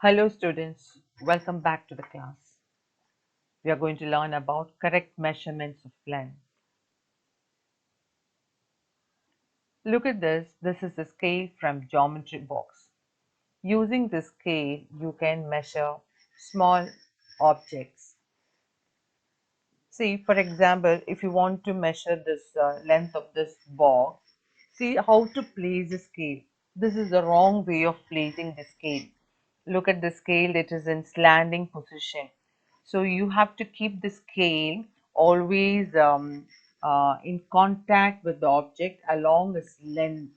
Hello students, welcome back to the class. We are going to learn about correct measurements of length. Look at this. This is the scale from geometry box. Using this scale, you can measure small objects. See, for example, if you want to measure this length of this box, see how to place the scale. This is the wrong way of placing the scale. Look at the scale, it is in slanting position. So you have to keep the scale always in contact with the object along its length.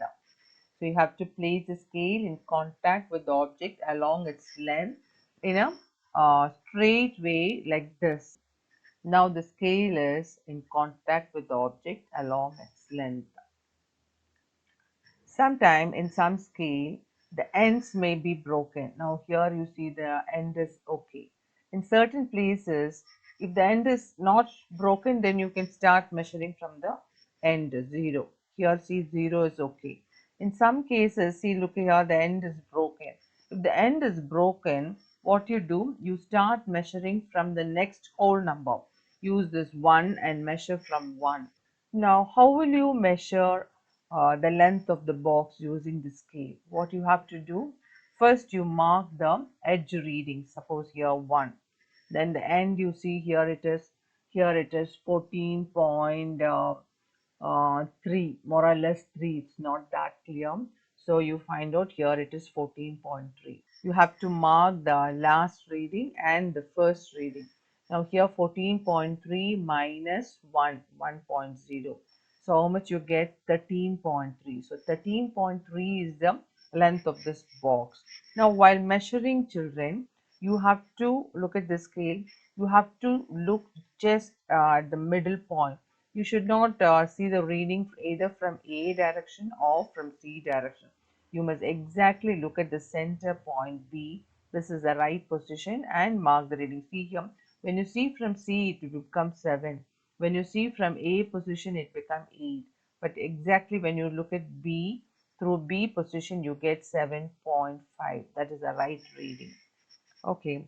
So you have to place the scale in contact with the object along its length in a straight way like this. Now the scale is in contact with the object along its length. Sometime in some scale, the ends may be broken. Now here you see the end is okay. In certain places, if the end is not broken, then you can start measuring from the end 0. Here see 0 is okay. In some cases, see look here, the end is broken. If the end is broken, what you do, you start measuring from the next whole number. Use this 1 and measure from 1. Now, how will you measure the length of the box using the scale? What you have to do, first you mark the edge reading, suppose here 1. Then the end you see here it is 14.3, more or less 3. It's not that clear. So you find out here it is 14.3. You have to mark the last reading and the first reading. Now here 14.3 minus 1, 1.0. So how much you get? 13.3. So 13.3 is the length of this box. Now while measuring, children, you have to look at the scale. You have to look just at the middle point. You should not see the reading either from A direction or from C direction. You must exactly look at the center point B. This is the right position and mark the reading. See here, when you see from C, it will become 7. When you see from A position, it becomes 8. But exactly when you look at B, through B position, you get 7.5. That is the right reading. Okay.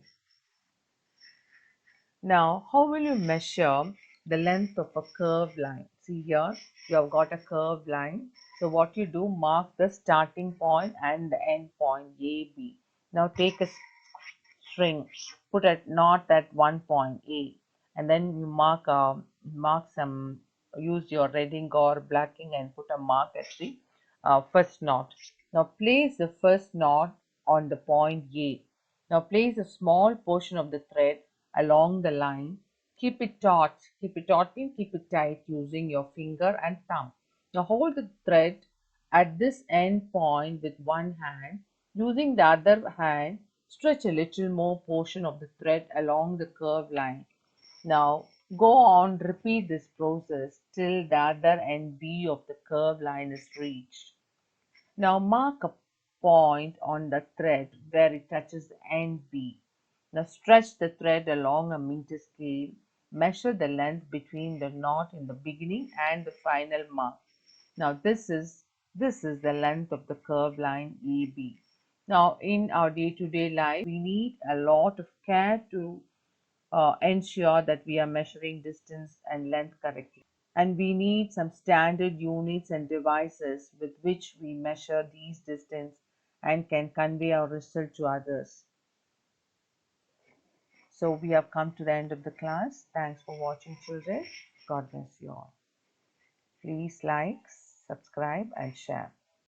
Now, how will you measure the length of a curved line? See here, you have got a curved line. So what you do, mark the starting point and the end point A, B. Now take a string, put a knot at one point A, and then you mark some, use your red ink or black ink and put a mark at the first knot. Now place the first knot on the point A. Now place a small portion of the thread along the line. Keep it taut means keep it tight using your finger and thumb. Now hold the thread at this end point with one hand. Using the other hand, stretch a little more portion of the thread along the curved line. Now go on, repeat this process till the other end B of the curved line is reached. Now mark a point on the thread where it touches the end B. Now stretch the thread along a meter scale. Measure the length between the knot in the beginning and the final mark. Now this is the length of the curved line AB. Now in our day-to-day life, we need a lot of care to ensure that we are measuring distance and length correctly. And we need some standard units and devices with which we measure these distance and can convey our result to others. So we have come to the end of the class. Thanks for watching, children. God bless you all. Please like, subscribe and share.